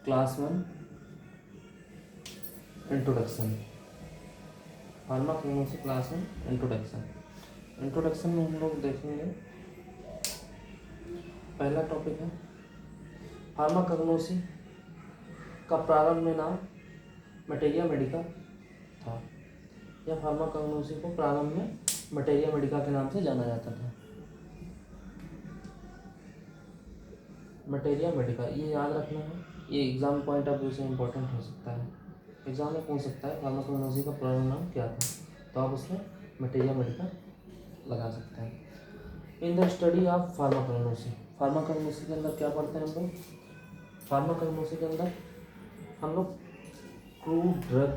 Class 1 introduction. Pharmacognosy class 1 introduction. Introduction में हम लोग देखेंगे, पहला टॉपिक है फार्माकोग्नोसी का प्रारंभ में नाम मटेरिया मेडिका था। यह फार्माकोग्नोसी को प्रारंभ में मटेरिया मेडिका के नाम से जाना जाता था। मटेरिया मेडिका, ये याद रखना है, ये एग्जाम पॉइंट ऑफ व्यू से इम्पोर्टेंट हो सकता है। एग्जाम में पूछ सकता है फार्माकोग्नोसी का प्रारंभ नाम क्या था, तो आप उसमें मटेरिया मेडिका लगा सकते हैं। In the study of pharmacognosy, pharmacognosy के अंदर क्या पढ़ते हैं हम लोग? फार्माकोग्नोसी के अंदर हम लोग क्रूड ड्रग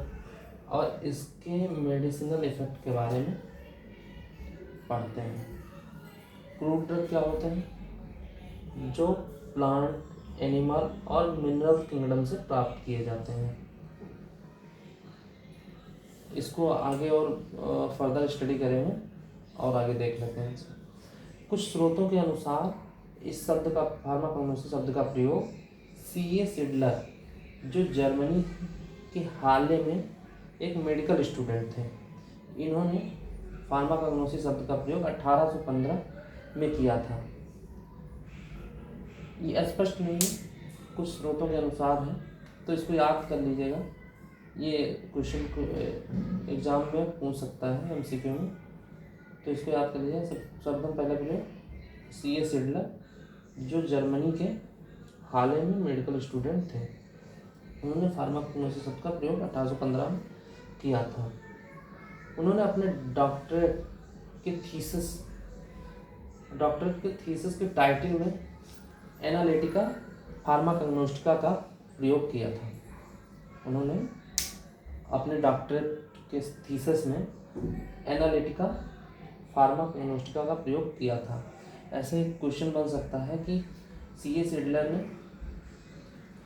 और इसके मेडिसिनल इफेक्ट के बारे में पढ़ते हैं। क्रूड ड्रग क्या होते हैं? जो प्लांट, एनिमल और मिनरल किंगडम से प्राप्त किए जाते हैं। इसको आगे और फर्दर स्टडी करेंगे और आगे देख लेते हैं। कुछ स्रोतों के अनुसार इस शब्द का, फार्माकोग्नोसी शब्द का प्रयोग C.A. सिडलर, जो जर्मनी के हाले में एक मेडिकल स्टूडेंट थे, इन्होंने फार्माकोग्नोसी शब्द का प्रयोग 1815 में किया था। ये स्पष्ट नहीं है, कुछ स्रोतों के अनुसार है, तो इसको याद कर लीजिएगा। ये क्वेश्चन को एग्जाम में पूछ सकता है MCQ में, तो इसको याद कर लीजिएगा। सबसे पहले प्रयोग C.A. सिडलर, जो जर्मनी के हाल में मेडिकल स्टूडेंट थे, उन्होंने फार्माकोग्नोसी शब्द का प्रयोग 1815 में किया था। उन्होंने अपने डॉक्टरेट के थीसिस के टाइटल में एनालिटिका फार्माकोग्नोस्टिका का प्रयोग किया था। उन्होंने अपने डॉक्टरेट के थीसिस में एनालिटिका फार्माकोग्नोस्टिका का प्रयोग किया था। ऐसे एक क्वेश्चन बन सकता है कि C.A. सिडलर ने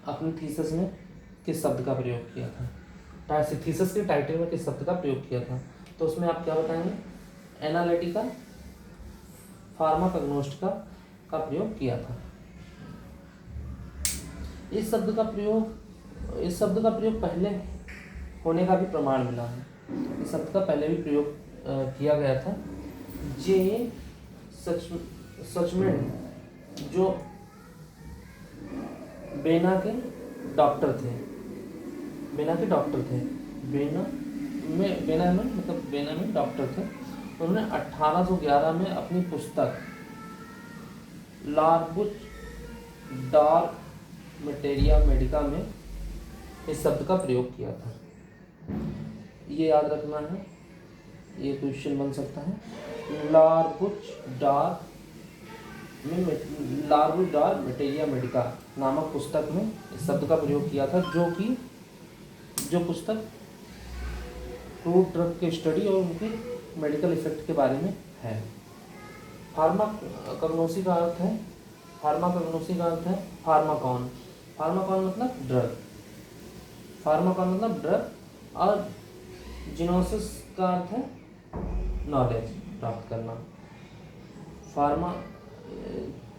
अपने थीसिस में किस शब्द का प्रयोग किया था, थीसिस के टाइटल में किस शब्द का प्रयोग किया था, तो उसमें आप क्या बताएंगे? एनालिटिका फार्माकोग्नोस्टिका का प्रयोग किया था। इस शब्द का प्रयोग पहले होने का भी प्रमाण मिला है। इस शब्द का पहले भी प्रयोग किया गया था। जे सचमेंट, जो बेना के डॉक्टर थे, बेना में डॉक्टर थे, उन्होंने 1811 में अपनी पुस्तक लार्बुच डार्क मटेरिया मेडिका में इस शब्द का प्रयोग किया था। ये याद रखना है, ये क्वेश्चन बन सकता है। लार्बुच डार्क मटेरिया मेडिका नामक पुस्तक में इस शब्द का प्रयोग किया था, जो पुस्तक क्रूड ड्रग के स्टडी और उनके मेडिकल इफेक्ट के बारे में है। फार्माकोग्नोसी का अर्थ है फार्माकॉन। फार्माकॉन मतलब ड्रग, और जिनोसिस का अर्थ है नॉलेज प्राप्त करना।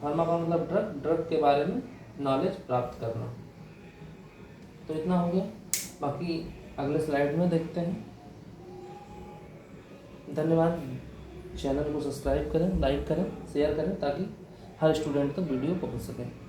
फार्माकॉन मतलब ड्रग के बारे में नॉलेज प्राप्त करना। तो इतना हो गया, बाकी अगले स्लाइड में देखते हैं। धन्यवाद। चैनल को सब्सक्राइब करें, लाइक करें, शेयर करें, ताकि हर स्टूडेंट तक वीडियो पहुंच सके।